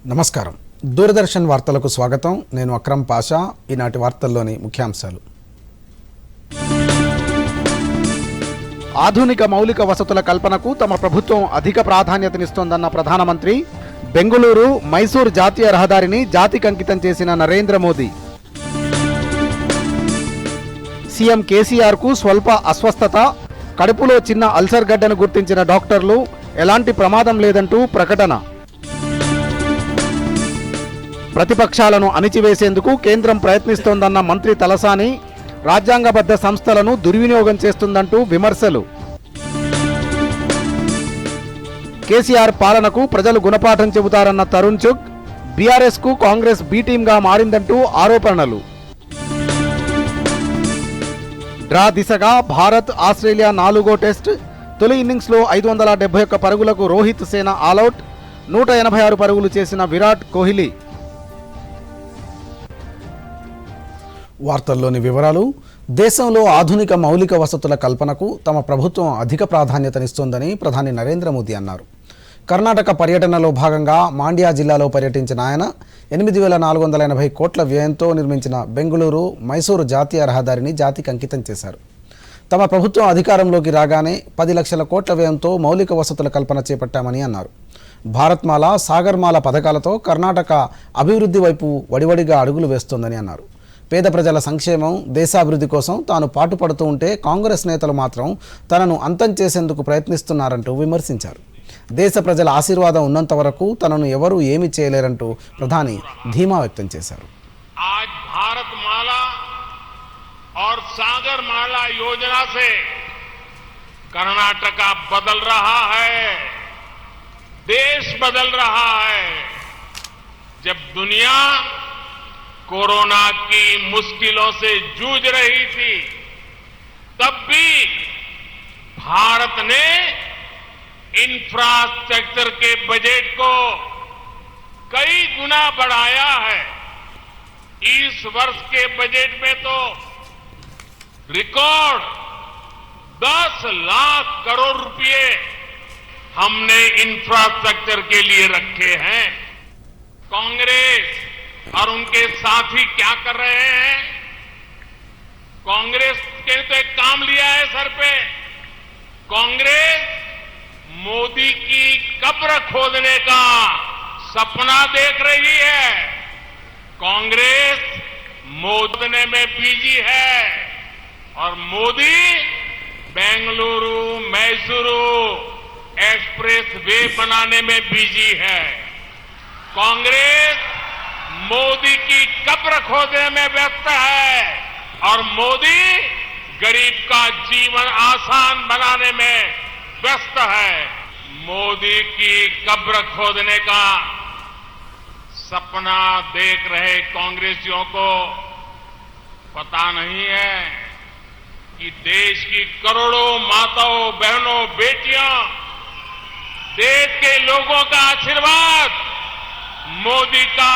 నమస్కారం. దూరదర్శన్ వార్తలకు స్వాగతం. నేను అక్రమ్ పాషా. ఈనాటి వార్తల్లోని ముఖ్యాంశాలు. ఆధునిక మౌలిక వసతుల కల్పనకు తమ ప్రభుత్వం అధిక ప్రాధాన్యతనిస్తోందన్న ప్రధానమంత్రి. బెంగుళూరు మైసూర్ జాతీయ రహదారిని జాతికి అంకితం చేసిన నరేంద్ర మోదీ. సీఎం కేసీఆర్కు స్వల్ప అస్వస్థత, కడుపులో చిన్న అల్సర్ గడ్డను గుర్తించిన డాక్టర్లు. ఎలాంటి ప్రమాదం లేదంటూ ప్రకటన. ప్రతిపక్షాలను అణిచివేసేందుకు కేంద్రం ప్రయత్నిస్తోందన్న మంత్రి తలసాని. రాజ్యాంగబద్ధ సంస్థలను దుర్వినియోగం చేస్తుందంటూ విమర్శలు. కేసీఆర్ పాలనకు ప్రజలు గుణపాఠం చెబుతారన్న తరుణ్ చుగ్. బీఆర్ఎస్కు కాంగ్రెస్ బీ టీంగా మారిందంటూ ఆరోపణలు. డ్రా దిశగా భారత్ ఆస్ట్రేలియా 4వ టెస్ట్. తొలి ఇన్నింగ్స్లో 571 పరుగులకు రోహిత్ సేన ఆలౌట్. 186 పరుగులు చేసిన విరాట్ కోహ్లీ. వార్తల్లోని వివరాలు. దేశంలో ఆధునిక మౌలిక వసతుల కల్పనకు తమ ప్రభుత్వం అధిక ప్రాధాన్యతనిస్తోందని ప్రధాని నరేంద్ర మోదీ అన్నారు. కర్ణాటక పర్యటనలో భాగంగా మాండ్యా జిల్లాలో పర్యటించిన ఆయన 8,480 కోట్ల వ్యయంతో నిర్మించిన బెంగుళూరు మైసూరు జాతీయ రహదారిని జాతికి అంకితం చేశారు. తమ ప్రభుత్వం అధికారంలోకి రాగానే 10 లక్షల కోట్ల వ్యయంతో మౌలిక వసతుల కల్పన చేపట్టామని అన్నారు. భారత్మాల, సాగర్మాల పథకాలతో కర్ణాటక అభివృద్ధి వైపు వడివడిగా అడుగులు వేస్తోందని అన్నారు. పేద ప్రజల సంక్షేమం, దేశాభివృద్ధి కోసం తాను పాటుపడుతూ ఉంటే కాంగ్రెస్ నేతలు మాత్రం తనను అంతం చేసేందుకు ప్రయత్నిస్తున్నారంటూ విమర్శించారు. దేశ ప్రజల ఆశీర్వాదం ఉన్నంత వరకు తనను ఎవరూ ఏమీ చేయలేరంటూ ప్రధాని ధీమా వ్యక్తం చేశారు. आज भारतमाला और सागरमाला योजना से कर्नाटका बदल रहा है, देश बदल रहा है। जब दुनिया कोरोना की मुश्किलों से जूझ रही थी, तब भी भारत ने इंफ्रास्ट्रक्चर के बजट को कई गुना बढ़ाया है। इस वर्ष के बजट में तो रिकॉर्ड 10 लाख करोड़ रुपए हमने इंफ्रास्ट्रक्चर के लिए रखे हैं। कांग्रेस और उनके साथी क्या कर रहे हैं? कांग्रेस के तो एक काम लिया है सर पे। कांग्रेस मोदी की कब्र खोदने का सपना देख रही है। कांग्रेस मोदने में बिजी है और मोदी बेंगलुरु मैसूरू एक्सप्रेस वे बनाने में बिजी है। कांग्रेस मोदी की कब्र खोदने में व्यस्त है और मोदी गरीब का जीवन आसान बनाने में व्यस्त है। मोदी की कब्र खोदने का सपना देख रहे कांग्रेसियों को पता नहीं है कि देश की करोड़ों माताओं, बहनों, बेटियां, देश के लोगों का आशीर्वाद मोदी का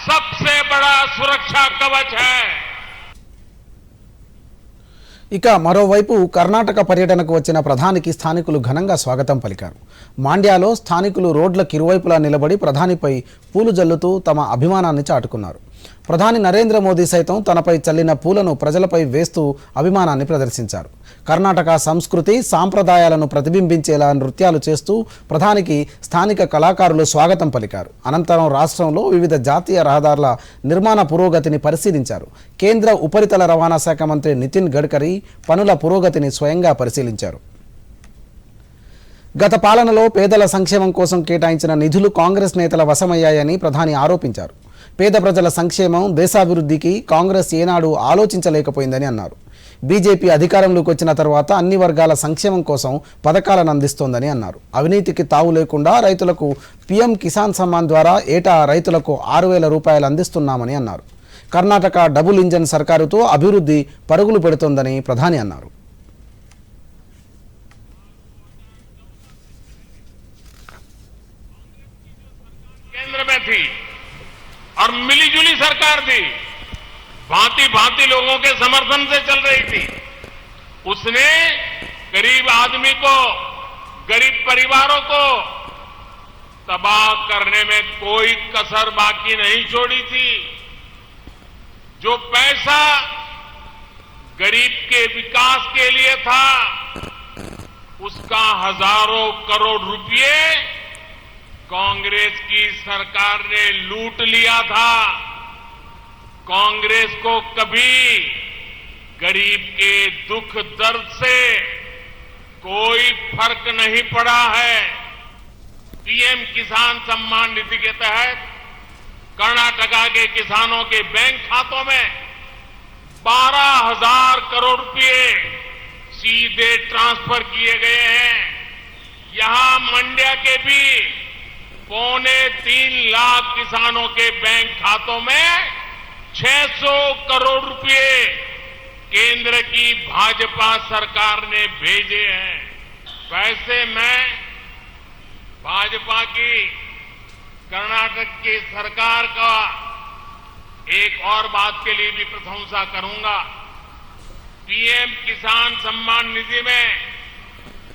सबसे बड़ा सुरक्षा कवच है। ఇక మరోవైపు కర్ణాటక పర్యటనకు వచ్చిన ప్రధానికి స్థానికులు ఘనంగా స్వాగతం పలికారు. మాండ్యాలో స్థానికులు రోడ్లకు ఇరువైపులా నిలబడి ప్రధానిపై పూలు జల్లుతూ తమ అభిమానాన్ని చాటుకున్నారు. ప్రధాని నరేంద్ర మోదీ సైతం తనపై చల్లిన పూలను ప్రజలపై వేస్తూ అభిమానాన్ని ప్రదర్శించారు. కర్ణాటక సంస్కృతి, సాంప్రదాయాలను ప్రతిబింబించేలా నృత్యాలు చేస్తూ ప్రధానికి స్థానిక కళాకారులు స్వాగతం పలికారు. అనంతరం రాష్ట్రంలో వివిధ జాతీయ రహదారుల నిర్మాణ పురోగతిని పరిశీలించారు. కేంద్ర ఉపరితల రవాణా శాఖ మంత్రి నితిన్ గడ్కరీ పనుల పురోగతిని స్వయంగా పరిశీలించారు. గత పాలనలో పేదల సంక్షేమం కోసం కేటాయించిన నిధులు కాంగ్రెస్ నేతల వశమయ్యాయని ప్రధాని ఆరోపించారు. పేద ప్రజల సంక్షేమం, దేశాభివృద్ధికి కాంగ్రెస్ ఏనాడు ఆలోచించలేకపోయిందని అన్నారు. బీజేపీ అధికారంలోకి వచ్చిన తర్వాత అన్ని వర్గాల సంక్షేమం కోసం పథకాలను అందిస్తోందని అన్నారు. అవినీతికి తావు లేకుండా రైతులకు పీఎం కిసాన్ సమ్మాన్ ద్వారా ఏటా రైతులకు 6,000 రూపాయలు అందిస్తున్నామని అన్నారు. కర్ణాటక డబుల్ ఇంజన్ సర్కారుతో అభివృద్ధి పరుగులు పెడుతోందని ప్రధాని అన్నారు. केंद्र में थी और मिलीजुली सरकार थी, भांति भांति लोगों के समर्थन से चल रही थी। उसने गरीब आदमी को, गरीब परिवारों को तबाह करने में कोई कसर बाकी नहीं छोड़ी थी। जो पैसा गरीब के विकास के लिए था, उसका हजारों करोड़ रुपए कांग्रेस की सरकार ने लूट लिया था। कांग्रेस को कभी गरीब के दुख दर्द से कोई फर्क नहीं पड़ा है। पीएम किसान सम्मान निधि के तहत कर्नाटका के किसानों के बैंक खातों में 12,000 करोड़ रुपए सीधे ट्रांसफर किए गए हैं। यहां मंड्या के भी 2.25 लाख किसानों के बैंक खातों में 600 करोड़ रुपए केंद्र की भाजपा सरकार ने भेजे हैं। वैसे मैं भाजपा की कर्नाटक की सरकार का एक और बात के लिए भी प्रशंसा करूंगा। पीएम किसान सम्मान निधि में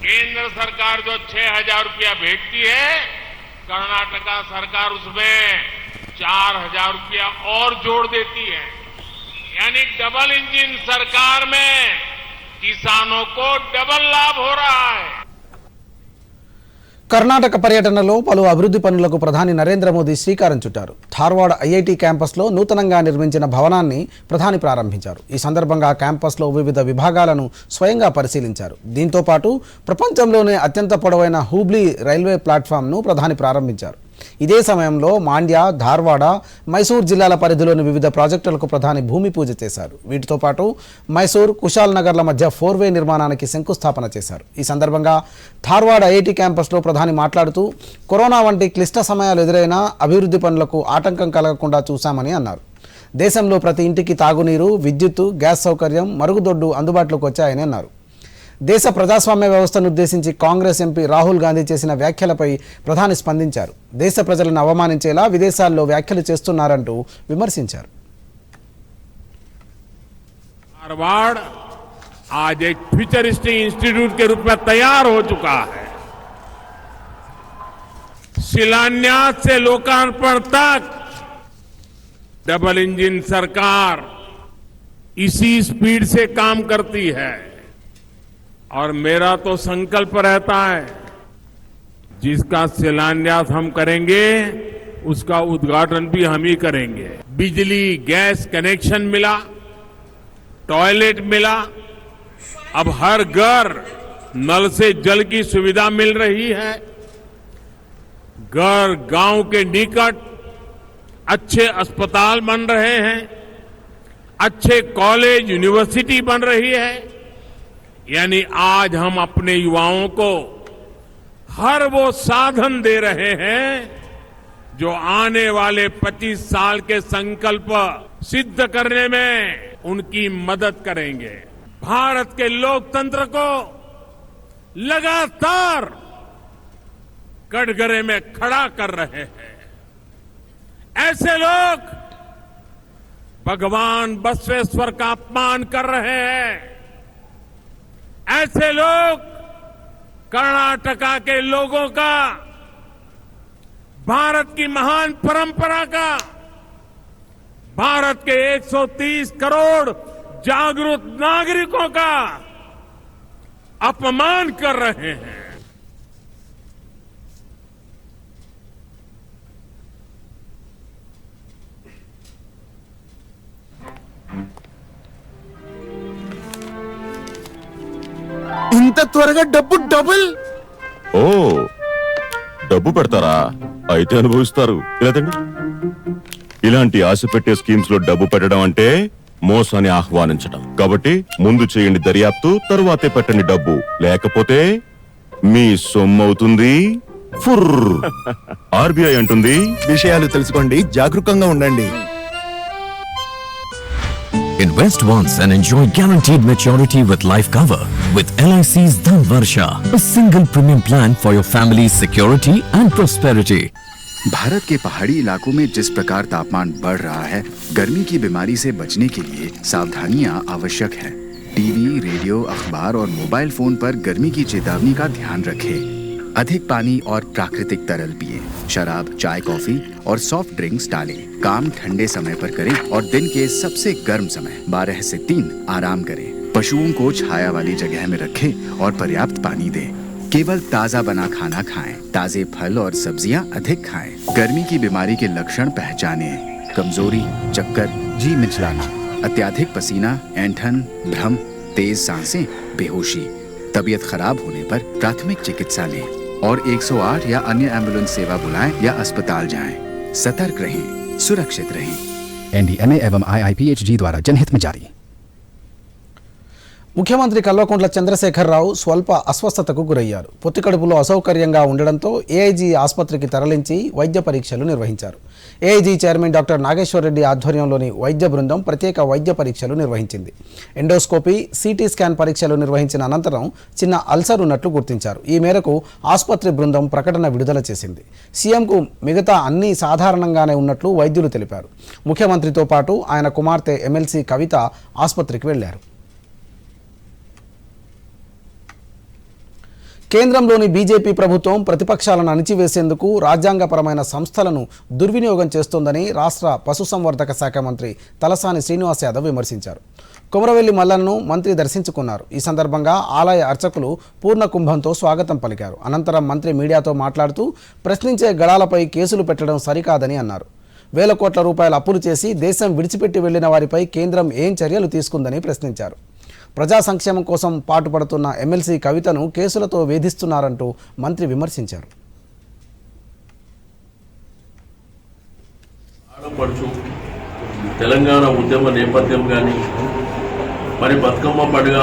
केंद्र सरकार जो 6,000 रुपया भेजती है, कर्नाटका सरकार उसमें 4,000 रुपया और जोड़ देती है। यानी डबल इंजन सरकार में किसानों को डबल लाभ हो रहा है। కర్ణాటక పర్యటనలో పలు అభివృద్ధి పనులకు ప్రధాని నరేంద్ర మోదీ శ్రీకారం చుట్టారు. ధార్వాడ ఐఐటి క్యాంపస్లో నూతనంగా నిర్మించిన భవనాన్ని ప్రధాని ప్రారంభించారు. ఈ సందర్భంగా క్యాంపస్లో వివిధ విభాగాలను స్వయంగా పరిశీలించారు. దీంతో పాటు ప్రపంచంలోనే అత్యంత పొడవైన హూబ్లీ రైల్వే ప్లాట్ఫామ్ను ప్రధాని ప్రారంభించారు. ఇదే సమయంలో మాండ్య, ధార్వాడ, మైసూర్ జిల్లాల పరిధిలోని వివిధ ప్రాజెక్టులకు ప్రధాని భూమి పూజ చేశారు. వీటితో పాటు మైసూర్, కుశాల్ నగర్ల మధ్య 4-వే నిర్మాణానికి శంకుస్థాపన చేశారు. ఈ సందర్భంగా ధార్వాడ ఐఐటి క్యాంపస్లో ప్రధాని మాట్లాడుతూ కరోనా వంటి క్లిష్ట సమయాలు ఎదురైనా అభివృద్ధి పనులకు ఆటంకం కలగకుండా చూశామని అన్నారు. దేశంలో ప్రతి ఇంటికి తాగునీరు, విద్యుత్తు, గ్యాస్ సౌకర్యం, మరుగుదొడ్డు అందుబాటులోకి వచ్చాయని అన్నారు. దేశ ప్రజాస్వామ్య వ్యవస్థను ఉద్దేశించి కాంగ్రెస్ ఎంపీ రాహుల్ గాంధీ చేసిన వ్యాఖ్యలపై ప్రధాని స్పందించారు. దేశ ప్రజలను అవమానించేలా విదేశాల్లో వ్యాఖ్యలు చేస్తున్నారంటూ విమర్శించారు. धारवाड़ आज एक फ्यूचरिस्टिक इंस्टीट्यूट के रूप में तैयार हो चुका है। शिलान्यास से लोकार्पण तक डबल इंजन सरकार इसी स्पीड से काम करती है और मेरा तो संकल्प रहता है, जिसका शिलान्यास हम करेंगे उसका उद्घाटन भी हम ही करेंगे। बिजली गैस कनेक्शन मिला, टॉयलेट मिला, अब हर घर नल से जल की सुविधा मिल रही है। घर गांव के निकट अच्छे अस्पताल बन रहे हैं, अच्छे कॉलेज यूनिवर्सिटी बन रही है। यानी आज हम अपने युवाओं को हर वो साधन दे रहे हैं जो आने वाले 25 साल के संकल्प सिद्ध करने में उनकी मदद करेंगे। भारत के लोकतंत्र को लगातार कटघरे में खड़ा कर रहे हैं। ऐसे लोग भगवान बसवेश्वर का अपमान कर रहे हैं। ऐसे लोग कर्नाटका के लोगों का, भारत की महान परंपरा का, भारत के 130 करोड़ जागरूक नागरिकों का अपमान कर रहे हैं। ఇంత త్వరగా డబ్బు డబుల్. ఓ డబ్బు పెడతారా? అయితే అనుభవిస్తారు. లేదండి, ఇలాంటి ఆశ పెట్టే స్కీమ్స్ లో డబ్బు పెట్టడం అంటే మోసాన్ని ఆహ్వానించడం. కాబట్టి ముందు చేయండి దర్యాప్తు, తరువాతే పెట్టండి డబ్బు. లేకపోతే మీ సొమ్మవుతుంది. ఆర్బీఐ అంటుంది, విషయాలు తెలుసుకోండి, జాగరూకంగా ఉండండి. Invest once and enjoy guaranteed maturity with life cover with LIC's Dhan Varsha, a single premium plan for your family's security and prosperity. Bharat के पहाड़ी इलाकों में जिस प्रकार तापमान बढ़ रहा है, गर्मी की बीमारी से बचने के लिए सावधानियां आवश्यक है। टीवी, रेडियो, अखबार और मोबाइल फोन पर गर्मी की चेतावनी का ध्यान रखें। अधिक पानी और प्राकृतिक तरल पिए। शराब, चाय, कॉफी और सॉफ्ट ड्रिंक्स टालें। काम ठंडे समय पर करें और दिन के सबसे गर्म समय 12 से 3 आराम करें। पशुओं को छाया वाली जगह में रखें और पर्याप्त पानी दें। केवल ताज़ा बना खाना खाएं। ताज़े फल और सब्जियां अधिक खाएं। गर्मी की बीमारी के लक्षण पहचानें। कमजोरी, चक्कर, जी मिचलाना, अत्यधिक पसीना, ऐंठन, भ्रम, तेज सांसें, बेहोशी। तबीयत खराब होने पर प्राथमिक चिकित्सा लें और 108 या अन्य एम्बुलेंस सेवा बुलाएं या अस्पताल जाएं। सतर्क रहें, सुरक्षित रहें। एनडीएमए एवं आईआईपीएचजी द्वारा जनहित में जारी। ముఖ్యమంత్రి కల్వకుంట్ల చంద్రశేఖరరావు స్వల్ప అస్వస్థతకు గురయ్యారు. పొత్తికడుపులో అసౌకర్యంగా ఉండడంతో ఏఐజీ ఆసుపత్రికి తరలించి వైద్య పరీక్షలు నిర్వహించారు. AIG chairman doctor Nageshwar Reddy ఆధ్వర్యంలోని వైద్య బృందం ప్రత్యేక వైద్య పరీక్షలు నిర్వహించింది. ఎండోస్కోపీ, సిటీ స్కాన్ పరీక్షలు నిర్వహించిన అనంతరం చిన్న అల్సర్ ఉన్నట్లు గుర్తించారు. ఈ మేరకు ఆసుపత్రి బృందం ప్రకటన విడుదల చేసింది. సీఎంకు మిగతా అన్ని సాధారణంగానే ఉన్నట్లు వైద్యులు తెలిపారు. ముఖ్యమంత్రితో పాటు ఆయన కుమార్తె ఎమ్మెల్సీ కవిత ఆసుపత్రికి వెళ్లారు. కేంద్రంలోని బీజేపీ ప్రభుత్వం ప్రతిపక్షాలను అణిచివేసేందుకు రాజ్యాంగపరమైన సంస్థలను దుర్వినియోగం చేస్తోందని రాష్ట్ర పశుసంవర్ధక శాఖ మంత్రి తలసాని శ్రీనివాస్ యాదవ్ విమర్శించారు. కొమరవెల్లి మల్లన్నను మంత్రి దర్శించుకున్నారు. ఈ సందర్భంగా ఆలయ అర్చకులు పూర్ణ కుంభంతో స్వాగతం పలికారు. అనంతరం మంత్రి మీడియాతో మాట్లాడుతూ ప్రశ్నించే గళాలపై కేసులు పెట్టడం సరికాదని అన్నారు. వేల కోట్ల రూపాయల అప్పులు చేసి దేశం విడిచిపెట్టి వెళ్లిన వారిపై కేంద్రం ఏం చర్యలు తీసుకుందని ప్రశ్నించారు. ప్రజా సంక్షేమం కోసం పాటుపడుతున్న ఎమ్మెల్సీ కవితను కేసులతో వేధిస్తున్నారంటూ మంత్రి విమర్శించారు. ఆడపడుచు తెలంగాణ ఉద్యమ నేపథ్యం కానీ మరి బతుకమ్మ పండుగ,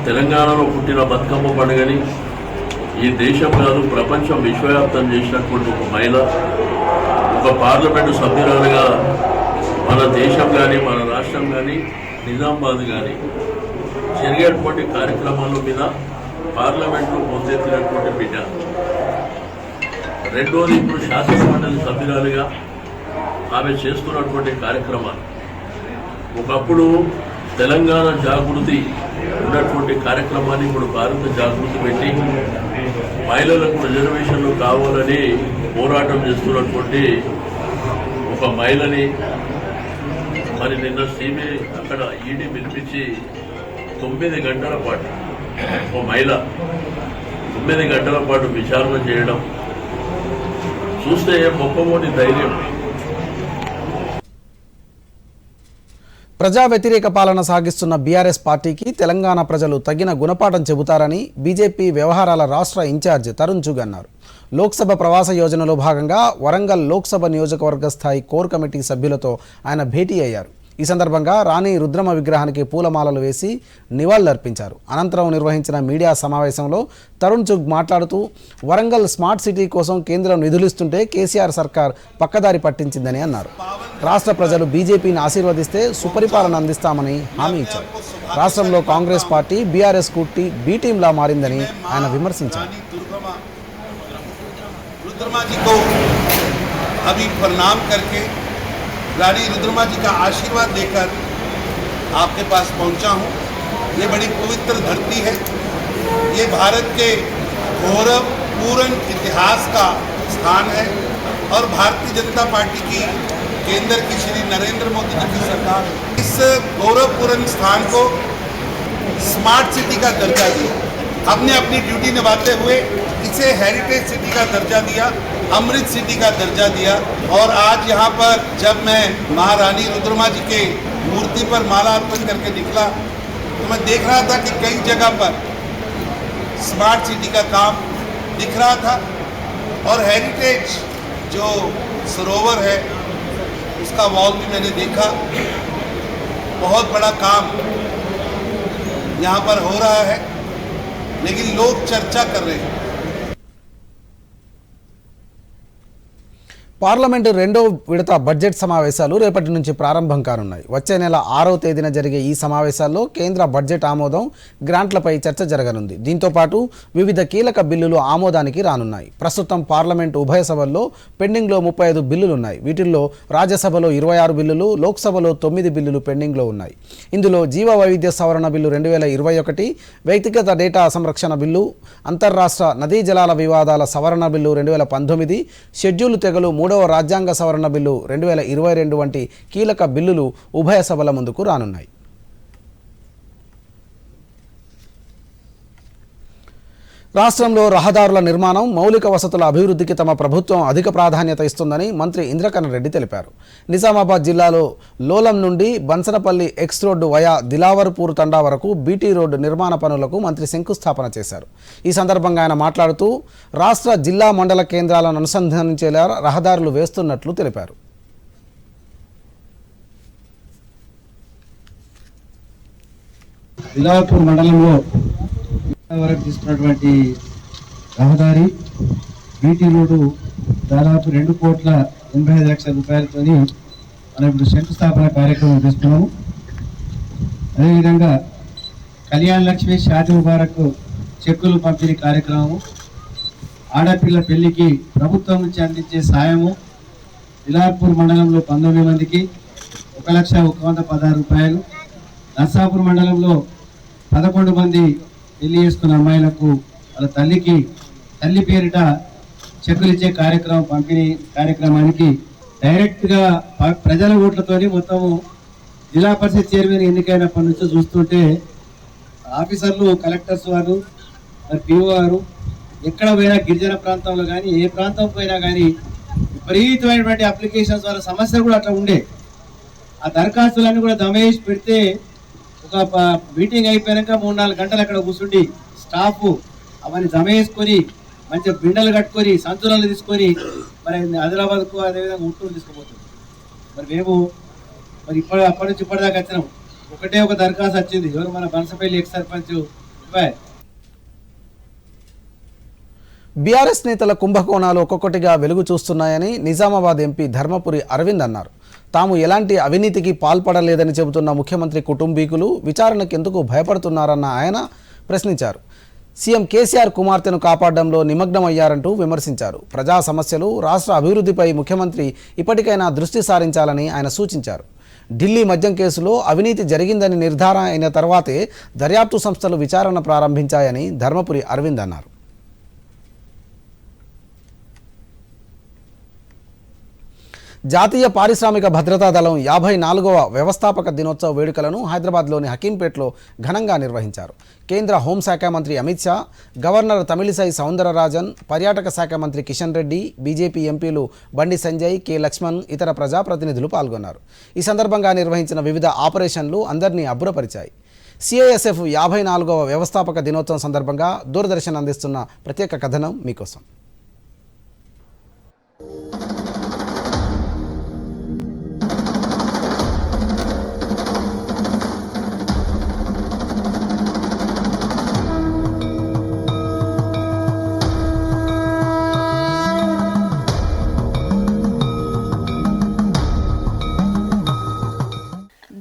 తెలంగాణలో పుట్టిన బతుకమ్మ పండుగని ఈ దేశం కాదు ప్రపంచం విశ్వవ్యాప్తం చేసినటువంటి ఒక మహిళ, ఒక పార్లమెంటు సభ్యురాలుగా మన దేశం కానీ మన రాష్ట్రం కానీ నిజామాబాద్ కానీ జరిగేటువంటి కార్యక్రమాల మీద పార్లమెంట్లో పొందెత్తినటువంటి బిడ్డ. రెండోది ఇప్పుడు శాసనమండలి సభ్యురాలుగా ఆమె చేస్తున్నటువంటి కార్యక్రమాలు. ఒకప్పుడు తెలంగాణ జాగృతి ఉన్నటువంటి కార్యక్రమాన్ని ఇప్పుడు భారత జాగృతి పెట్టి మహిళలకు రిజర్వేషన్లు కావాలని పోరాటం చేస్తున్నటువంటి ఒక మహిళని మరి నిన్న సీబీఐ అక్కడ ఈడీ పిలిపించి 9 గంటల పాటు ఒక మహిళ 9 గంటల పాటు విచారణ చేయడం చూస్తే మొక్కమోని ధైర్యం. ప్రజా వ్యతిరేక పాలన సాగిస్తున్న బీఆర్ఎస్ పార్టీకి తెలంగాణ ప్రజలు తగిన గుణపాఠం చెబుతారని బీజేపీ వ్యవహారాల రాష్ట్ర ఇన్ఛార్జ్ తరుణ్ చుగ్ అన్నారు. లోక్సభ ప్రవాస యోజనలో భాగంగా వరంగల్ లోక్సభ నియోజకవర్గ స్థాయి కోర్ కమిటీ సభ్యులతో ఆయన భేటీ అయ్యారు. ఈ సందర్భంగా రాణి రుద్రమ విగ్రహానికి పూలమాలలు వేసి నివాళులర్పించారు. అనంతరం నిర్వహించిన మీడియా సమావేశంలో తరుణ్ చుగ్ మాట్లాడుతూ వరంగల్ స్మార్ట్ సిటీ కోసం కేంద్రం నిధులిస్తుంటే కేసీఆర్ సర్కార్ పక్కదారి పట్టించిందని అన్నారు. రాష్ట్ర ప్రజలు బీజేపీని ఆశీర్వదిస్తే సుపరిపాలన అందిస్తామని హామీ ఇచ్చారు. రాష్ట్రంలో కాంగ్రెస్ పార్టీ బీఆర్ఎస్ కుట్టి బీ టీంలా మారిందని ఆయన విమర్శించారు. रानी रुद्रमा जी का आशीर्वाद लेकर आपके पास पहुंचा हूं। ये बड़ी पवित्र धरती है। ये भारत के गौरवपूर्ण इतिहास का स्थान है और भारतीय जनता पार्टी की केंद्र की श्री नरेंद्र मोदी जी की सरकार इस गौरवपूर्ण स्थान को स्मार्ट सिटी का दर्जा दिया। हमने अपनी ड्यूटी निभाते हुए इसे हेरिटेज सिटी का दर्जा दिया, अमृत सिटी का दर्जा दिया। और आज यहाँ पर जब मैं महारानी रुद्रमा जी के मूर्ति पर माला अर्पण करके निकला तो मैं देख रहा था कि कई जगह पर स्मार्ट सिटी का काम दिख रहा था और हेरिटेज जो सरोवर है उसका वॉल भी मैंने देखा। बहुत बड़ा काम यहाँ पर हो रहा है, लेकिन लोग चर्चा कर रहे हैं। పార్లమెంటు రెండో విడత బడ్జెట్ సమావేశాలు రేపటి నుంచి ప్రారంభం కానున్నాయి. వచ్చే నెల 6వ తేదీన జరిగే ఈ సమావేశాల్లో కేంద్ర బడ్జెట్ ఆమోదం, గ్రాంట్లపై చర్చ జరగనుంది. దీంతో పాటు వివిధ కీలక బిల్లులు ఆమోదానికి రానున్నాయి. ప్రస్తుతం పార్లమెంటు ఉభయ సభల్లో పెండింగ్లో 35 బిల్లులున్నాయి. వీటిల్లో రాజ్యసభలో 26 బిల్లులు, లోక్సభలో 9 బిల్లులు పెండింగ్లో ఉన్నాయి. ఇందులో జీవ వైవిధ్య సవరణ బిల్లు 2021, వ్యక్తిగత డేటా సంరక్షణ బిల్లు, అంతర్రాష్ట్ర నదీ జలాల వివాదాల సవరణ బిల్లు 2019, షెడ్యూల్ తెగలు 3వ రాజ్యాంగ సవరణ బిల్లు 2022 వంటి కీలక బిల్లులు ఉభయ సభల ముందుకు రానున్నాయి. రాష్ట్రంలో రహదారుల నిర్మాణం, మౌలిక వసతుల అభివృద్ధికి తమ ప్రభుత్వం అధిక ప్రాధాన్యత ఇస్తుందని మంత్రి ఇంద్రకరణ్ రెడ్డి తెలిపారు. నిజామాబాద్ జిల్లాలో లోలం నుండి బన్సనపల్లి ఎక్స్ రోడ్డు వయా దిలావర్పూర్ తండా వరకు బీటీ రోడ్డు నిర్మాణ పనులకు మంత్రి శంకుస్థాపన చేశారు. ఈ సందర్భంగా ఆయన మాట్లాడుతూ రాష్ట్ర జిల్లా మండల కేంద్రాలను అనుసంధానించేలా రహదారులు వేస్తున్నట్లు తెలిపారు. దిలావర్పూర్ మండలంలో వరకు తీసుకున్నటువంటి రహదారి బీటీ రోడ్డు దాదాపు 2,85,00,000 రూపాయలతో మనం ఇప్పుడు శంకుస్థాపన కార్యక్రమం చేస్తున్నాము. అదేవిధంగా కళ్యాణ్ లక్ష్మి, షాది ముబారక్ చెక్కులు పంపిణీ కార్యక్రమము, ఆడపిల్ల పెళ్లికి ప్రభుత్వం నుంచి అందించే సాయము దిలావర్పూర్ మండలంలో 19 మందికి 1,116 రూపాయలు, నర్సాపూర్ మండలంలో 11 మంది పెళ్లి చేసుకున్న అమ్మాయిలకు వాళ్ళ తల్లి పేరిట చెక్కులు ఇచ్చే పంపిణీ కార్యక్రమానికి డైరెక్ట్గా ప్రజల ఓట్లతోని మొత్తము జిల్లా పరిషత్ చైర్మన్ ఎన్నికైనప్పటి నుంచి చూస్తుంటే ఆఫీసర్లు, కలెక్టర్స్ వారు, పిఓ గారు ఎక్కడ పోయినా గిరిజన ప్రాంతంలో కానీ ఏ ప్రాంతం పోయినా కానీ విపరీతమైనటువంటి అప్లికేషన్స్ వాళ్ళ సమస్య కూడా అట్లా ఉండే. ఆ దరఖాస్తులన్నీ కూడా దమేసి పెడితే ఒక మీటింగ్ అయిపోయాక 3-4 గంటలు అక్కడ కూర్చుండి స్టాఫ్ అవన్నీ జమ చేసుకొని మంచిగా బిండలు కట్టుకొని సంచులను తీసుకొని మరి ఆదిలాబాద్కు అదేవిధంగా గుంటూరు తీసుకుపోతుంది. మరి మేము అప్పటి నుంచి ఇప్పటిదాకా వచ్చినాం. ఒకటే ఒక దరఖాస్తు వచ్చింది, ఎవరు మన బన్సపల్లి ఎక్స్ సర్పంచ్. బీఆర్ఎస్ నేతల కుంభకోణాలు ఒక్కొక్కటిగా వెలుగు చూస్తున్నాయని నిజామాబాద్ ఎంపీ ధర్మపురి అరవింద్ అన్నారు. తాము ఎలాంటి అవినీతికి పాల్పడలేదని చెబుతున్న ముఖ్యమంత్రి కుటుంబీకులు విచారణకు ఎందుకు భయపడుతున్నారన్న ఆయన ప్రశ్నించారు. సీఎం కేసీఆర్ కుమార్తెను కాపాడడంలో నిమగ్నమయ్యారంటూ విమర్శించారు. ప్రజా సమస్యలు, రాష్ట్ర అభివృద్ధిపై ముఖ్యమంత్రి ఇప్పటికైనా దృష్టి సారించాలని ఆయన సూచించారు. ఢిల్లీ మద్యం కేసులో అవినీతి జరిగిందని నిర్ధారణ అయిన తర్వాతే దర్యాప్తు సంస్థలు విచారణ ప్రారంభించాయని ధర్మపురి అరవింద్ అన్నారు. జాతీయ పారిశ్రామిక భద్రతా దళం 54వ వ్యవస్థాపక దినోత్సవ వేడుకలను హైదరాబాద్లోని హకీంపేట్లో ఘనంగా నిర్వహించారు. కేంద్ర హోంశాఖ మంత్రి అమిత్ షా, గవర్నర్ తమిళిసై సౌందరరాజన్, పర్యాటక శాఖ మంత్రి కిషన్ రెడ్డి, బీజేపీ ఎంపీలు బండి సంజయ్, కె లక్ష్మణ్, ఇతర ప్రజాప్రతినిధులు పాల్గొన్నారు. ఈ సందర్భంగా నిర్వహించిన వివిధ ఆపరేషన్లు అందరినీ అబ్బురపరిచాయి. సిఐఎస్ఎఫ్ 54వ వ్యవస్థాపక దినోత్సవం సందర్భంగా దూరదర్శన్ అందిస్తున్న ప్రత్యేక కథనం మీకోసం.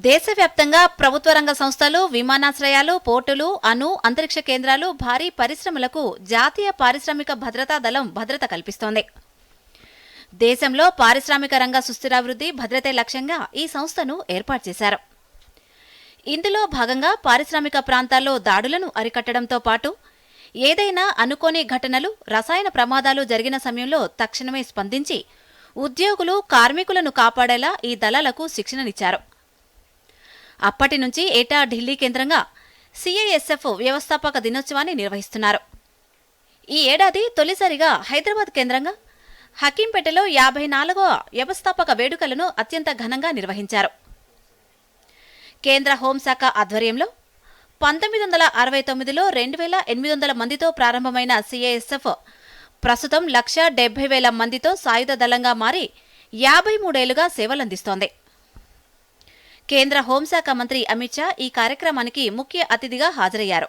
దేశవ్యాప్తంగా ప్రభుత్వ రంగ సంస్థలు, విమానాశ్రయాలు, పోర్టులు, అంతరిక్ష కేంద్రాలు, భారీ పరిశ్రమలకు జాతీయ పారిశ్రామిక భద్రతా దళం భద్రత కల్పిస్తోంది. దేశంలో పారిశ్రామిక రంగ సుస్థిరాభివృద్ధి భద్రతే లక్ష్యంగా ఈ సంస్థను ఏర్పాటు చేశారు. ఇందులో భాగంగా పారిశ్రామిక ప్రాంతాల్లో దాడులను అరికట్టడంతో పాటు ఏదైనా అనుకోని ఘటనలు, రసాయన ప్రమాదాలు జరిగిన సమయంలో తక్షణమే స్పందించి ఉద్యోగులు, కార్మికులను కాపాడేలా ఈ దళాలకు శిక్షణనిచ్చారు. అప్పటి నుంచి ఏటా ఢిల్లీ కేంద్రంగా సిఐఎస్ఎఫ్ వ్యవస్థాపక దినోత్సవాన్ని నిర్వహిస్తున్నారు. ఈ ఏడాది తొలిసారిగా హైదరాబాద్ కేంద్రంగా హకీంపేటలో 54వ వ్యవస్థాపక వేడుకలను అత్యంత ఘనంగా నిర్వహించారు. కేంద్ర హోంశాఖ ఆధ్వర్యంలో 1969లో 2,800 మందితో ప్రారంభమైన సిఐఎస్ఎఫ్ ప్రస్తుతం 1,70,000 మందితో సాయుధ దళంగా మారి 53 ఏళ్లుగా సేవలందిస్తోంది. కేంద్ర హోంశాఖ మంత్రి అమిత్ షా ఈ కార్యక్రమానికి ముఖ్య అతిథిగా హాజరయ్యారు.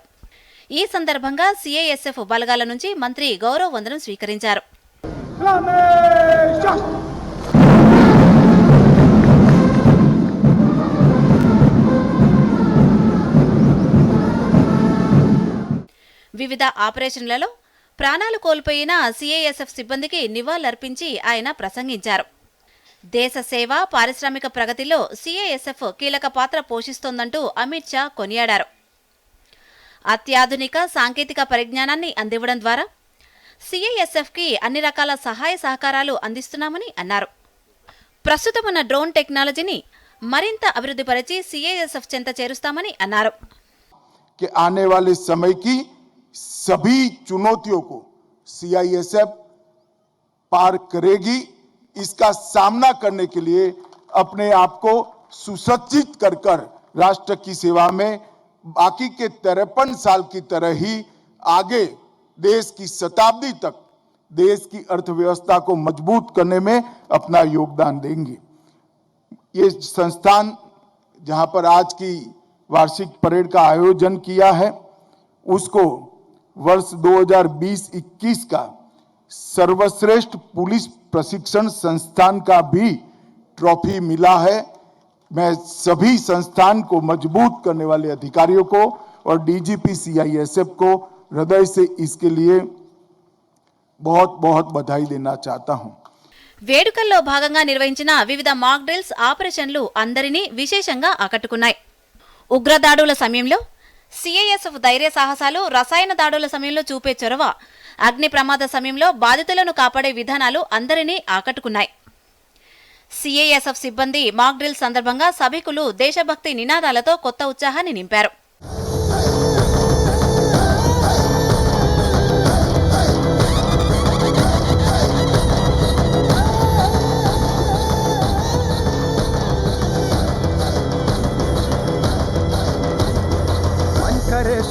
ఈ సందర్భంగా సిఐఎస్ఎఫ్ బలగాల నుంచి మంత్రి గౌరవ వందనం స్వీకరించారు. వివిధ ఆపరేషన్లలో ప్రాణాలు కోల్పోయిన సిఐఎస్ఎఫ్ సిబ్బందికి నివాళులర్పించి ఆయన ప్రసంగించారు. దేశ సేవ, పారిశ్రామిక ప్రగతిలో సిఐఎస్ఎఫ్ కీలక పాత్ర పోషిస్తోందంటూ అమిత్ షా కొనియాడారు. అత్యాధునిక సాంకేతిక పరిజ్ఞానాన్ని అందివ్వడం ద్వారా సిఐఎస్ఎఫ్కి అన్ని రకాల సహాయ సహకారాలు అందిస్తున్నామని అన్నారు. ప్రస్తుతం ఉన్న డ్రోన్ టెక్నాలజీని మరింత అభివృద్ధిపరిచి సిఐఎస్ఎఫ్ చెంత చేరుస్తామని అన్నారు. आने वाले समय की सभी चुनौतियों को सीआईएसएफ पार करेगी. इसका सामना करने के लिए अपने आप को सुसज्जित कर राष्ट्र की सेवा में बाकी के 53 साल की तरह ही आगे देश की शताब्दी तक देश की अर्थव्यवस्था को मजबूत करने में अपना योगदान देंगे. ये संस्थान जहां पर आज की वार्षिक परेड का आयोजन किया है, उसको वर्ष 2020-21 का सर्वश्रेष्ठ पुलिस प्रशिक्षण संस्थान का भी ट्रॉफी मिला है. मैं सभी संस्थान को मजबूत करने वाले अधिकारियों को और डीजीपी सीआईएसएफ को हृदय से इसके लिए बहुत बहुत बधाई देना चाहता हूं. వేడుకల్లో భాగంగా నిర్వహించిన వివిధ మాక్ డ్రిల్స్, ఆపరేషన్లు అందరినీ విశేషంగా ఆకట్టుకున్నాయి. ఉగ్రదాడుల సమయంలో సిఐఎస్ఎఫ్ ధైర్య సాహసాలు, రసాయన దాడుల సమయంలో చూపే చొరవ, అగ్ని ప్రమాద సమయంలో బాధితులను కాపాడే విధానాలు అందరినీ ఆకట్టుకున్నాయి. సిఐఎస్ఎఫ్ సిబ్బంది మాక్ డ్రిల్ సందర్భంగా సభికులు దేశభక్తి నినాదాలతో కొత్త ఉత్సాహాన్ని నింపారు.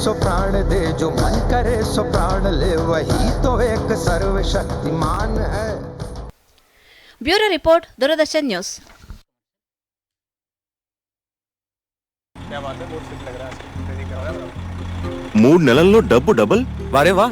सो प्राण दे जो मन करे सो प्राण ले वही तो एक सर्वशक्तिमान है. Bureau report, Doordarshan news. మూడు నెలల్లో డబ్బు డబుల్. వారే వా,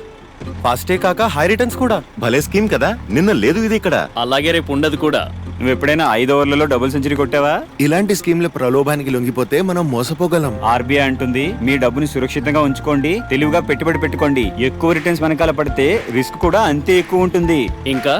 ఫాస్టే కాక హై రిటర్న్స్ కూడా. భలే స్కీమ్ కదా. నిన్న లేదు ఇది ఇక్కడ. అలాగే రేపు ఉండదు కూడా. నువ్వు ఎప్పుడైనా 5 ఓవర్లలో డబుల్ సెంచరీ కొట్టావా? ఇలాంటి స్కీమ్ల ప్రలోభానికి లొంగిపోతే మనం మోసపోగలం. ఆర్బీఐ అంటుంది మీ డబ్బుని సురక్షితంగా ఉంచుకోండి, తెలివిగా పెట్టుబడి పెట్టుకోండి. ఎక్కువ రిటర్న్స్ వెనకాల పడితే రిస్క్ కూడా అంతే ఎక్కువ ఉంటుంది. ఇంకా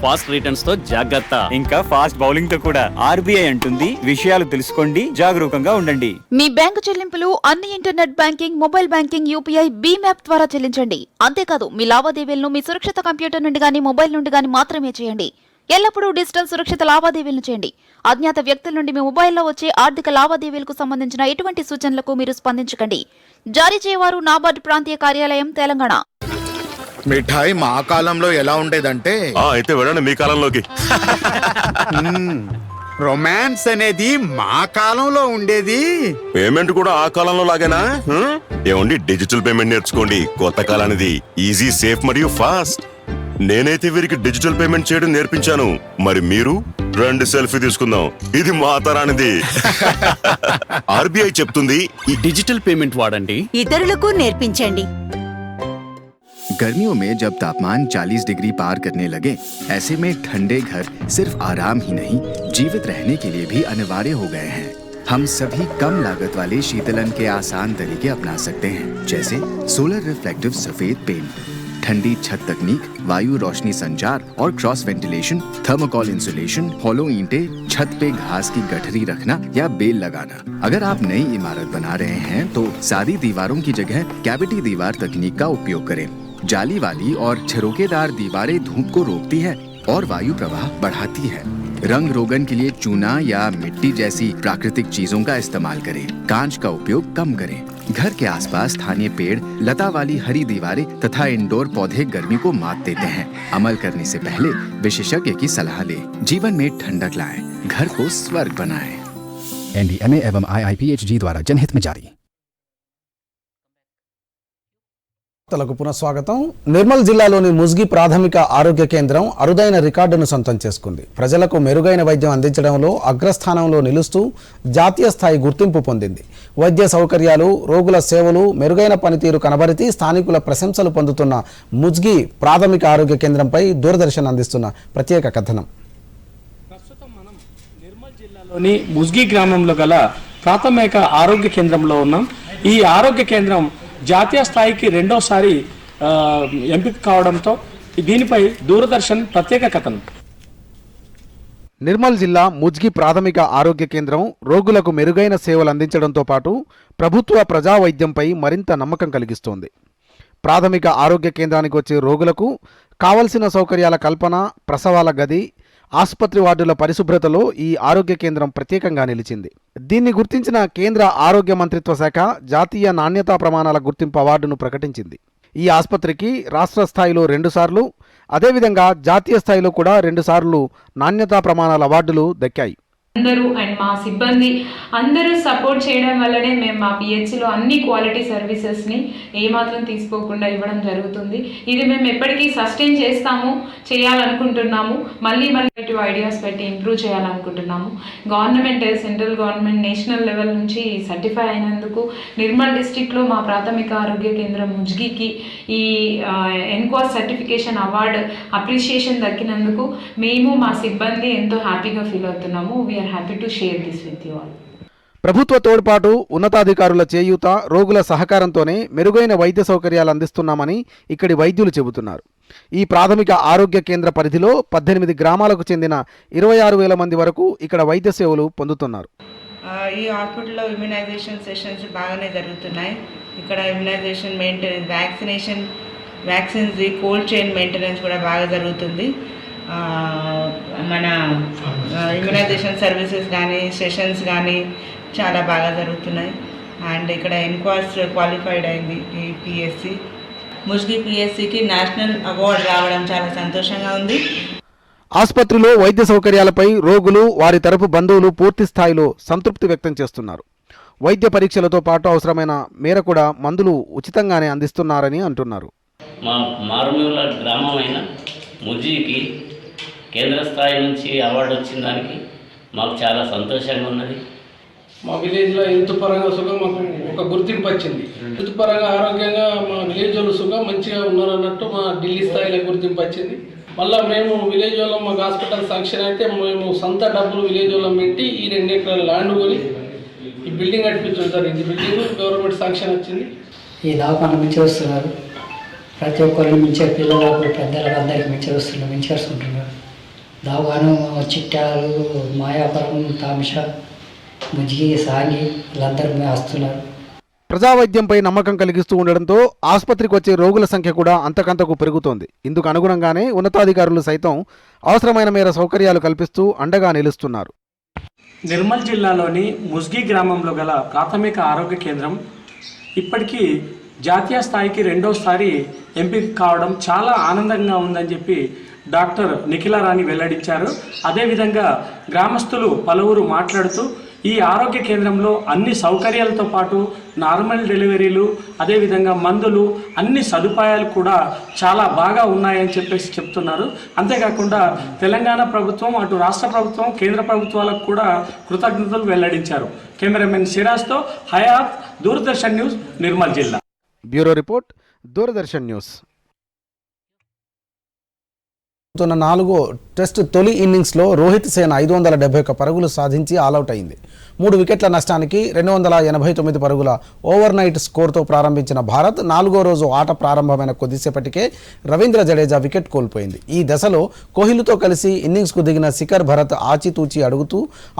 ఫాస్ట్ రిటర్న్స్ తో జాగ్రత్త, ఇంకా ఫాస్ట్ బౌలింగ్ తో కూడా. ఆర్బీఐ అంటుంది విషయాలు తెలుసుకోండి, జాగరూకంగా ఉండండి. మీ బ్యాంకు చెల్లింపులు అన్ని internet banking, mobile banking, UPI, భీమ్ యాప్ ద్వారా చెల్లించండి. అంతేకాదు మీ లావాదేవీలను మీ సురక్షిత కంప్యూటర్ నుండి గానీ, మొబైల్ నుండి గానీ మాత్రమే చేయండి. ఎల్లప్పుడూ డిజిటల్ సురక్షిత లావాదేవీలను చేయండి. అజ్ఞాత వ్యక్తుల నుండి మీ మొబైల్లో వచ్చే ఆర్థిక లావాదేవీలకు సంబంధించిన ఎటువంటి సూచనలకు మీరు స్పందించకండి. జారీ చేయవారు నాబార్డు ప్రాంతీయ కార్యాలయం, తెలంగాణ. మిఠాయి మా కాలంలో ఎలా ఉండేదంటే, అయితే వెళ్ళండి మీ కాలంలోకి. రొమాన్స్ అనేది మా కాలంలో ఉండేది. పేమెంట్ కూడా ఆ కాలంలో లాగేనా? ఏమండి, డిజిటల్ పేమెంట్ నేర్చుకోండి. కొత్త కాలానిది. ఈజీ, సేఫ్ మరియు ఫాస్ట్. నేనైతే వీరికి డిజిటల్ పేమెంట్ చేయడం నేర్పించాను. మరి మీరు రండి సెల్ఫీ తీసుకుందాం. ఇది మా తరానిది. ఆర్బీఐ చెప్తుంది ఈ డిజిటల్ పేమెంట్ వాడండి, ఇతరులకు నేర్పించండి. गर्मियों में जब तापमान 40 डिग्री पार करने लगे, ऐसे में ठंडे घर सिर्फ आराम ही नहीं, जीवित रहने के लिए भी अनिवार्य हो गए हैं. हम सभी कम लागत वाले शीतलन के आसान तरीके अपना सकते हैं, जैसे सोलर रिफ्लेक्टिव सफेद पेंट, ठंडी छत तकनीक, वायु रोशनी संचार और क्रॉस वेंटिलेशन, थर्मोकॉल इंसुलेशन, होलो ईंटें, छत पे घास की गठरी रखना या बेल लगाना. अगर आप नई इमारत बना रहे हैं तो सादी दीवारों की जगह कैविटी दीवार तकनीक का उपयोग करें. जाली वाली और छिरोकेदार दीवारें धूप को रोकती है और वायु प्रवाह बढ़ाती है. रंग रोगन के लिए चूना या मिट्टी जैसी प्राकृतिक चीजों का इस्तेमाल करें. कांच का उपयोग कम करें. घर के आसपास स्थानीय पेड़, लता वाली हरी दीवारें तथा इंडोर पौधे गर्मी को मात देते हैं. अमल करने से पहले विशेषज्ञ की सलाह लें. जीवन में ठंडक लाएं, घर को स्वर्ग बनाएं. एनडीएमए एवं IIPHG द्वारा जनहित में जारी. తలకు పునఃస్వాగతం. నిర్మల్ జిల్లాలోని ముజ్గి ప్రాథమిక ఆరోగ్య కేంద్రం అరుదైన రికార్డును సొంతం చేసుకుంది. ప్రజలకు మెరుగైన వైద్యం అందించడంలో అగ్రస్థానంలో నిలుస్తూ జాతీయ స్థాయి గుర్తింపు పొందింది. వైద్య సౌకర్యాలు, రోగుల సేవలు, మెరుగైన పనితీరు కనబరిచి స్థానికుల ప్రశంసలు పొందుతున్న ముజ్గి ప్రాథమిక ఆరోగ్య కేంద్రంపై దూరదర్శన్ అందిస్తున్న ప్రత్యేక కథనం. ప్రస్తుతం మనం నిర్మల్ జిల్లాలోని ముజ్గి గ్రామంలో గల ప్రాథమిక ఆరోగ్య కేంద్రంలో ఉన్నాం. ఈ ఆరోగ్య కేంద్రం జాతీయ స్థాయికి రెండోసారి ఎంపిక కావడంతో దీనిపై దూరదర్శన్ ప్రత్యేక కథనం. నిర్మల్ జిల్లా ముజ్గి ప్రాథమిక ఆరోగ్య కేంద్రం రోగులకు మెరుగైన సేవలు అందించడంతో పాటు ప్రభుత్వ ప్రజా వైద్యంపై మరింత నమ్మకం కలిగిస్తోంది. ప్రాథమిక ఆరోగ్య కేంద్రానికి వచ్చే రోగులకు కావలసిన సౌకర్యాల కల్పన, ప్రసవాల గది, ఆసుపత్రి వార్డుల పరిశుభ్రతలో ఈ ఆరోగ్య కేంద్రం ప్రత్యేకంగా నిలిచింది. దీన్ని గుర్తించిన కేంద్ర ఆరోగ్య మంత్రిత్వ శాఖ జాతీయ నాణ్యతా ప్రమాణాల గుర్తింపు అవార్డును ప్రకటించింది. ఈ ఆసుపత్రికి రాష్ట్ర స్థాయిలో 2 సార్లు, అదేవిధంగా జాతీయ స్థాయిలో కూడా 2 సార్లు నాణ్యతా ప్రమాణాల అవార్డులు దక్కాయి. అందరూ అండ్ మా సిబ్బంది అందరూ సపోర్ట్ చేయడం వల్లనే మేము మా పిహెచ్సిలో అన్ని క్వాలిటీ సర్వీసెస్ని ఏమాత్రం తీసుకోకుండా ఇవ్వడం జరుగుతుంది. ఇది మేము ఎప్పటికీ సస్టైన్ చేయాలనుకుంటున్నాము. మళ్ళీ ఐడియాస్ పెట్టి ఇంప్రూవ్ చేయాలనుకుంటున్నాము. Government, central government, national level నుంచి సర్టిఫై అయినందుకు నిర్మల్ డిస్ట్రిక్ట్లో మా ప్రాథమిక ఆరోగ్య కేంద్రం ముజ్గికి ఈ ఎన్క్వాస్ సర్టిఫికేషన్ అవార్డు అప్రిషియేషన్ దక్కినందుకు మేము మా సిబ్బంది ఎంతో హ్యాపీగా ఫీల్ అవుతున్నాము. Happy to share this with you all. ప్రభుత్వ తోడ్పాటు, ఉన్నతాధికారుల చేయూత, రోగుల సహకారంతోనే మెరుగైన వైద్య సౌకర్యాలు అందిస్తున్నామని ఇక్కడి వైద్యులు చెబుతున్నారు. ఈ ప్రాథమిక ఆరోగ్య కేంద్ర పరిధిలో 18 గ్రామాలకు చెందిన 26,000 మంది వరకు ఇక్కడ వైద్య సేవలు పొందుతున్నారు. ఈ హాస్పిటల్లో ఇమ్యునైజేషన్ సెషన్స్ బాగానే జరుగుతున్నాయి. ఇక్కడ immunisation maintenance, vaccines, cold chain maintenance కూడా బాగా జరుగుతుంది. మన ఇమ్యునైజేషన్ సర్వీసెస్ కానీ సెషన్స్ కానీ చాలా బాగా జరుగుతున్నాయి. అండ్ ఇక్కడ ఎన్క్వాస్ క్వాలిఫైడ్ అయింది ఈ పిఎస్సి. ముజ్గి పిఎస్సికి నేషనల్ అవార్డు రావడం చాలా సంతోషంగా ఉంది. ఆసుపత్రిలో వైద్య సౌకర్యాలపై రోగులు, వారి తరపు బంధువులు పూర్తి స్థాయిలో సంతృప్తి వ్యక్తం చేస్తున్నారు. వైద్య పరీక్షలతో పాటు అవసరమైన మేర కూడా మందులు ఉచితంగానే అందిస్తున్నారని అంటున్నారు. మా మారుమూల గ్రామమైన ముజ్గికి కేంద్ర స్థాయి నుంచి అవార్డు వచ్చిన దానికి మాకు చాలా సంతోషంగా ఉన్నది. మా విలేజ్లో హెల్త్ పరంగా సుఖం మాకు ఒక గుర్తింపు వచ్చింది. హెల్త్ పరంగా ఆరోగ్యంగా మా విలేజ్ వాళ్ళు సుఖం మంచిగా ఉన్నారు అన్నట్టు మా ఢిల్లీ స్థాయిలో గుర్తింపు వచ్చింది. మళ్ళీ మేము విలేజ్ వాళ్ళం, మాకు హాస్పిటల్ శాంక్షన్ అయితే మేము సొంత డబ్బులు విలేజ్ వాళ్ళం పెట్టి ఈ 2 ఎకరాల ల్యాండ్ కొని ఈ బిల్డింగ్ కట్టించడం జరిగింది. బిల్డింగ్ గవర్నమెంట్ శాంక్షన్ వచ్చింది. ఈ దవాఖాన మంచిగా వస్తున్నారు. ప్రతి ఒక్కరిని మించే పిల్లలకు, పెద్దలకు అందరికి మంచిగా వస్తున్నారు, మంచిగా వస్తుంటున్నారు. దవాఖాను, చిట్టాలు, మాయాపురం, తామిష, ముజ్గి, సాంగి వీళ్ళందరూ వస్తున్నారు. ప్రజావైద్యంపై నమ్మకం కలిగిస్తూ ఉండడంతో ఆసుపత్రికి వచ్చే రోగుల సంఖ్య కూడా అంతకంతకు పెరుగుతోంది. ఇందుకు అనుగుణంగానే ఉన్నతాధికారులు సైతం అవసరమైన మేర సౌకర్యాలు కల్పిస్తూ అండగా నిలుస్తున్నారు. నిర్మల్ జిల్లాలోని ముజ్గి గ్రామంలో గల ప్రాథమిక ఆరోగ్య కేంద్రం ఇప్పటికీ జాతీయ స్థాయికి 2వసారి ఎంపిక కావడం చాలా ఆనందంగా ఉందని చెప్పి డాక్టర్ నిఖిలారాణి వెల్లడించారు. అదేవిధంగా గ్రామస్తులు పలువురు మాట్లాడుతూ ఈ ఆరోగ్య కేంద్రంలో అన్ని సౌకర్యాలతో పాటు నార్మల్ డెలివరీలు, అదేవిధంగా మందులు, అన్ని సదుపాయాలు కూడా చాలా బాగా ఉన్నాయని చెప్పేసి చెప్తున్నారు. అంతేకాకుండా తెలంగాణ ప్రభుత్వం, అటు రాష్ట్ర ప్రభుత్వం, కేంద్ర ప్రభుత్వాలకు కూడా కృతజ్ఞతలు వెల్లడించారు. కెమెరామెన్ సిరాజ్తో హయాత్, దూరదర్శన్ న్యూస్, నిర్మల్ జిల్లా. Bureau report, Doordarshan news. 4వ టెస్ట్ తొలి ఇన్నింగ్స్లో రోహిత్ సేన 571 పరుగులు సాధించి ఆలౌట్ అయింది. 3 వికెట్ల నష్టానికి 289 పరుగుల ఓవర్ నైట్ స్కోర్తో ప్రారంభించిన భారత్ 4వ రోజు ఆట ప్రారంభమైన కొద్దిసేపటికే రవీంద్ర జడేజా వికెట్ కోల్పోయింది. ఈ దశలో కోహ్లీతో కలిసి ఇన్నింగ్స్కు దిగిన శిఖర్ భరత్ ఆచితూచి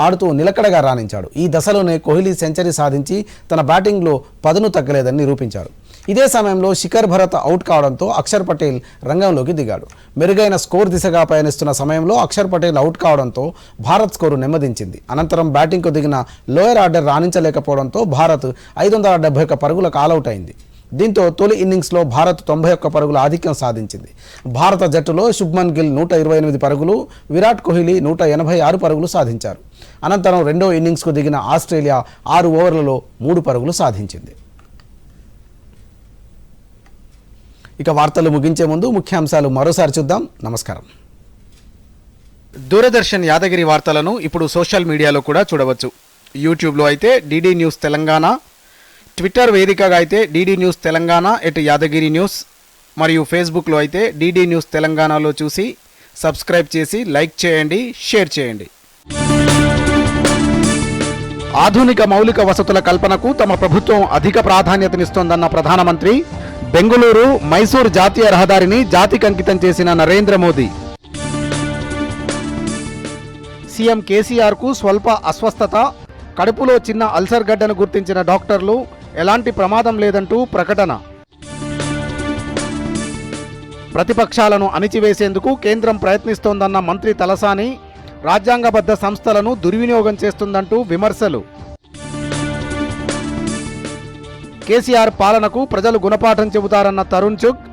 ఆడుతూ నిలకడగా రాణించాడు. ఈ దశలోనే కోహ్లీ సెంచరీ సాధించి తన బ్యాటింగ్లో పదును తగ్గలేదని నిరూపించాడు. ఇదే సమయంలో శిఖర్ భరత్ అవుట్ కావడంతో అక్షర్ పటేల్ రంగంలోకి దిగాడు. మెరుగైన స్కోర్ దిశగా పయనిస్తున్న సమయంలో అక్షర్ పటేల్ అవుట్ కావడంతో భారత్ స్కోరు నెమ్మదించింది. అనంతరం బ్యాటింగ్కు దిగిన లోయర్ ఆర్డర్ రాణించలేకపోవడంతో భారత్ 571 పరుగులకు ఆలౌట్ అయింది. దీంతో తొలి ఇన్నింగ్స్లో భారత్ 91 పరుగుల ఆధిక్యం సాధించింది. భారత జట్టులో శుభ్మన్ గిల్ 128 పరుగులు, విరాట్ కోహ్లీ 186 పరుగులు సాధించారు. అనంతరం రెండో ఇన్నింగ్స్కు దిగిన ఆస్ట్రేలియా 6 ఓవర్లలో 3 పరుగులు సాధించింది. ఇక వార్తలు ముగించే ముందు ముఖ్యాంశాలు మరోసారి చూద్దాం. నమస్కారం. దూరదర్శన్ యాదగిరి వార్తలను ఇప్పుడు సోషల్ మీడియాలో కూడా చూడవచ్చు. యూట్యూబ్లో అయితే డీడీ న్యూస్ తెలంగాణ, ట్విట్టర్ వేదికగా అయితే DD news Telangana @Yadagiri news, మరియు ఫేస్బుక్లో అయితే డీడీ న్యూస్ తెలంగాణలో చూసి సబ్స్క్రైబ్ చేసి లైక్ చేయండి, షేర్ చేయండి. ఆధునిక మౌలిక వసతుల కల్పనకు తమ ప్రభుత్వం అధిక ప్రాధాన్యతనిస్తోందన్న ప్రధానమంత్రి, బెంగుళూరు మైసూర్ జాతీయ రహదారిని జాతికి అంకితం చేసిన నరేంద్ర మోదీ. సీఎం కేసీఆర్కు స్వల్ప అస్వస్థత, కడుపులో చిన్న అల్సర్ గడ్డను గుర్తించిన డాక్టర్లు ఎలాంటి ప్రమాదం లేదంటూ ప్రకటన. ప్రతిపక్షాలను అణిచివేసేందుకు కేంద్రం ప్రయత్నిస్తోందన్న మంత్రి తలసాని, రాజ్యాంగబద్ధ సంస్థలను దుర్వినియోగం చేస్తుందంటూ విమర్శలు. కేసీఆర్ పాలనకు ప్రజలు గుణపాఠం చెబుతారన్న తరుణ్ చుగ్,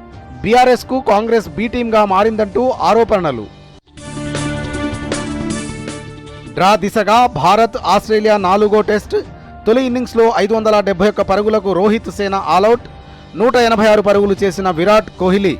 బీఆర్ఎస్కు కాంగ్రెస్ బీ టీంగా మారిందంటూ ఆరోపణలు. డ్రా దిశగా భారత్ ఆస్ట్రేలియా 4వ టెస్ట్. తొలి ఇన్నింగ్స్లో 571 పరుగులకు రోహిత్ సేన ఆలౌట్. 186 పరుగులు చేసిన విరాట్ కోహ్లీ.